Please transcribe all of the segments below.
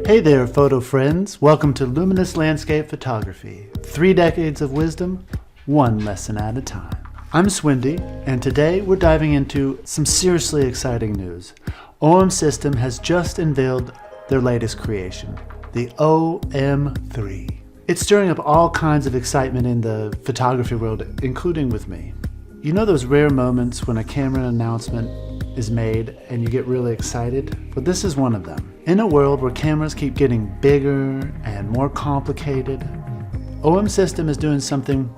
Hey there, photo friends. Welcome to Luminous-Landscape photography. 3 decades of wisdom, one lesson at a time. I'm Swindy, and today we're diving into some seriously exciting news. OM System has just unveiled their latest creation, the OM3. It's stirring up all kinds of excitement in the photography world, including with me. You know those rare moments when a camera announcement is made and you get really excited? Well, this is one of them. In a world where cameras keep getting bigger and more complicated, OM System is doing something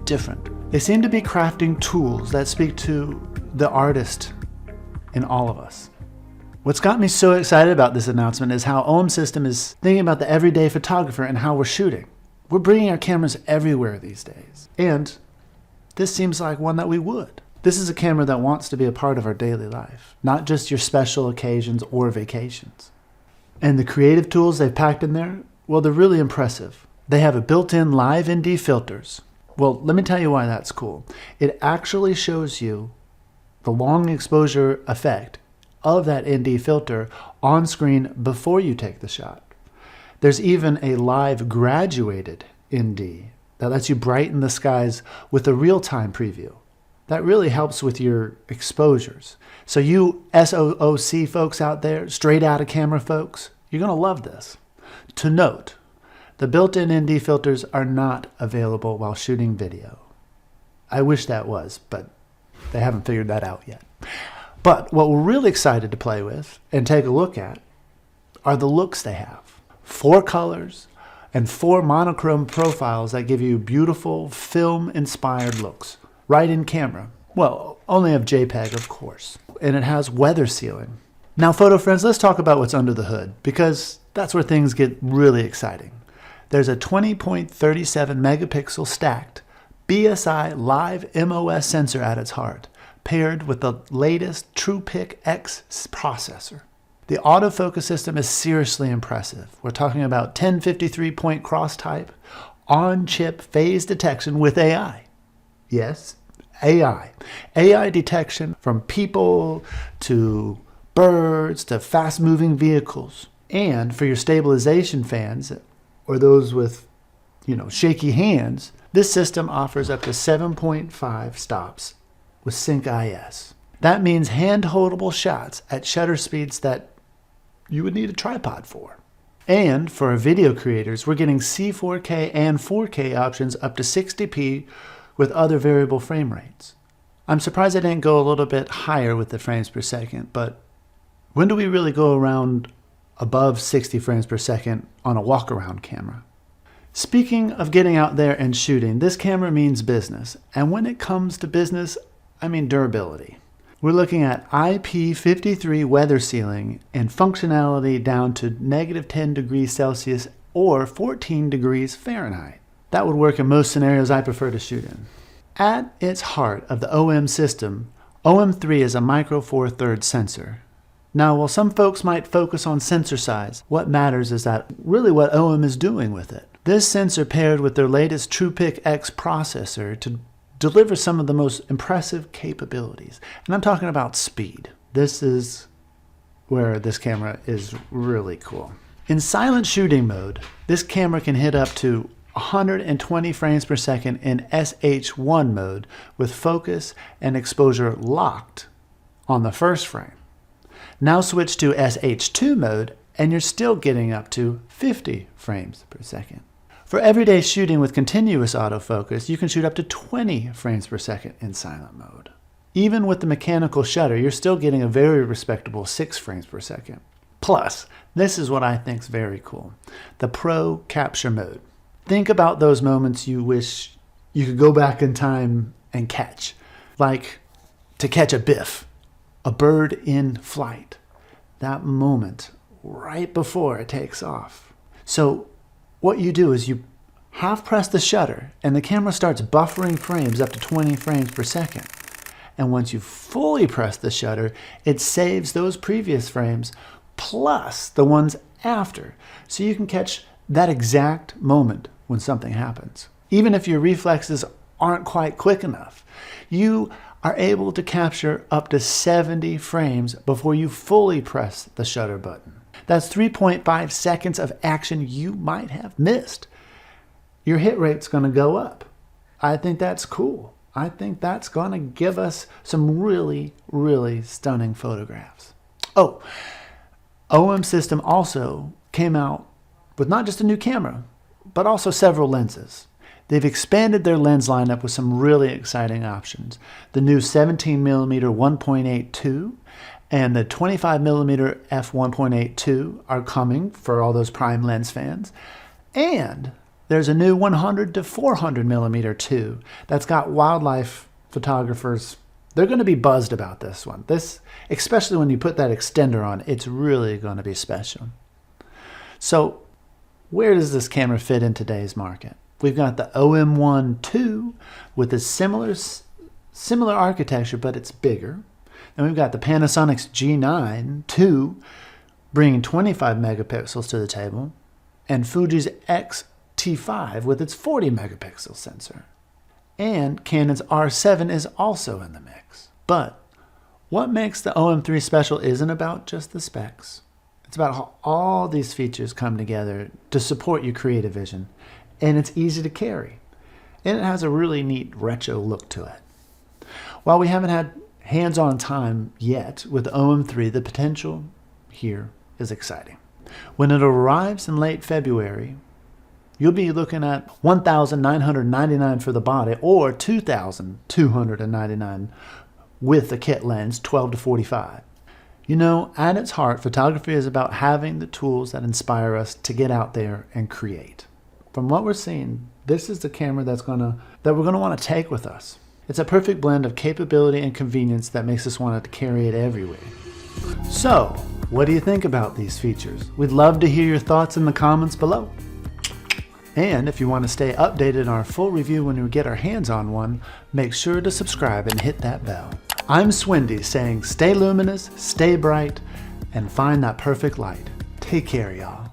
different. They seem to be crafting tools that speak to the artist in all of us. What's got me so excited about this announcement is how OM System is thinking about the everyday photographer and how we're shooting. We're bringing our cameras everywhere these days, and this seems like one that we would. This is a camera that wants to be a part of our daily life, not just your special occasions or vacations. And the creative tools they've packed in there, well, they're really impressive. They have a built-in live ND filters. Well, let me tell you why that's cool. It actually shows you the long exposure effect of that ND filter on screen before you take the shot. There's even a live graduated ND that lets you brighten the skies with a real-time preview. That really helps with your exposures. So you SOOC folks out there, straight out of camera folks, you're gonna love this. To note, the built-in ND filters are not available while shooting video. I wish that was, but they haven't figured that out yet. But what we're really excited to play with and take a look at are the looks they have. 4 colors and 4 monochrome profiles that give you beautiful film-inspired looks. Right in camera. Well, only of JPEG, of course. And it has weather sealing. Now, photo friends, let's talk about what's under the hood, because that's where things get really exciting. There's a 20.37 megapixel stacked BSI Live MOS sensor at its heart, paired with the latest TruePic X processor. The autofocus system is seriously impressive. We're talking about 1053 point cross type, on-chip phase detection with AI. Yes, AI. AI detection from people to birds to fast-moving vehicles. And for your stabilization fans, or those with, shaky hands, this system offers up to 7.5 stops with Sync IS. That means hand-holdable shots at shutter speeds that you would need a tripod for. And for our video creators, we're getting C4K and 4K options up to 60p with other variable frame rates. I'm surprised I didn't go a little bit higher with the frames per second, but when do we really go around above 60 frames per second on a walk-around camera? Speaking of getting out there and shooting, this camera means business. And when it comes to business, I mean durability. We're looking at IP53 weather sealing and functionality down to -10 degrees Celsius or 14 degrees Fahrenheit. That would work in most scenarios I prefer to shoot in. At its heart of the OM system, OM3 is a micro four thirds sensor. Now, while some folks might focus on sensor size, what matters is that really what OM is doing with it. This sensor paired with their latest TruePic X processor to deliver some of the most impressive capabilities. And I'm talking about speed. This is where this camera is really cool. In silent shooting mode, this camera can hit up to 120 frames per second in SH1 mode with focus and exposure locked on the first frame. Now switch to SH2 mode and you're still getting up to 50 frames per second. For everyday shooting with continuous autofocus, you can shoot up to 20 frames per second in silent mode. Even with the mechanical shutter, you're still getting a very respectable 6 frames per second. Plus, this is what I think is very cool, the Pro Capture mode. Think about those moments you wish you could go back in time and catch, like to catch a biff, a bird in flight, that moment right before it takes off. So what you do is you half press the shutter and the camera starts buffering frames up to 20 frames per second. And once you fully press the shutter, it saves those previous frames plus the ones after. So you can catch that exact moment when something happens. Even if your reflexes aren't quite quick enough, you are able to capture up to 70 frames before you fully press the shutter button. That's 3.5 seconds of action you might have missed. Your hit rate's going to go up. I think that's cool. I think that's going to give us some really, really stunning photographs. Oh, OM System also came out with not just a new camera, but also several lenses. They've expanded their lens lineup with some really exciting options. The new 17mm 1.82 and the 25mm f1.82 are coming for all those prime lens fans. And there's a new 100 to 400mm 2 that's got wildlife photographers. They're going to be buzzed about this one. This, especially when you put that extender on, it's really going to be special. So where does this camera fit in today's market? We've got the OM1 with a similar architecture, but it's bigger. And we've got the Panasonic's G9 II, bringing 25 megapixels to the table, and Fuji's X-T5 with its 40 megapixel sensor. And Canon's R7 is also in the mix. But what makes the OM3 special isn't about just the specs. It's about how all these features come together to support your creative vision. And it's easy to carry. And it has a really neat retro look to it. While we haven't had hands-on time yet with the OM3, the potential here is exciting. When it arrives in late February, you'll be looking at $1,999 for the body or $2,299 with the kit lens 12 to 45. You know, at its heart, photography is about having the tools that inspire us to get out there and create. From what we're seeing, this is the camera that we're gonna want to take with us. It's a perfect blend of capability and convenience that makes us want to carry it everywhere. So, what do you think about these features? We'd love to hear your thoughts in the comments below. And if you want to stay updated on our full review when we get our hands on one, make sure to subscribe and hit that bell. I'm Swindy saying stay luminous, stay bright, and find that perfect light. Take care, y'all.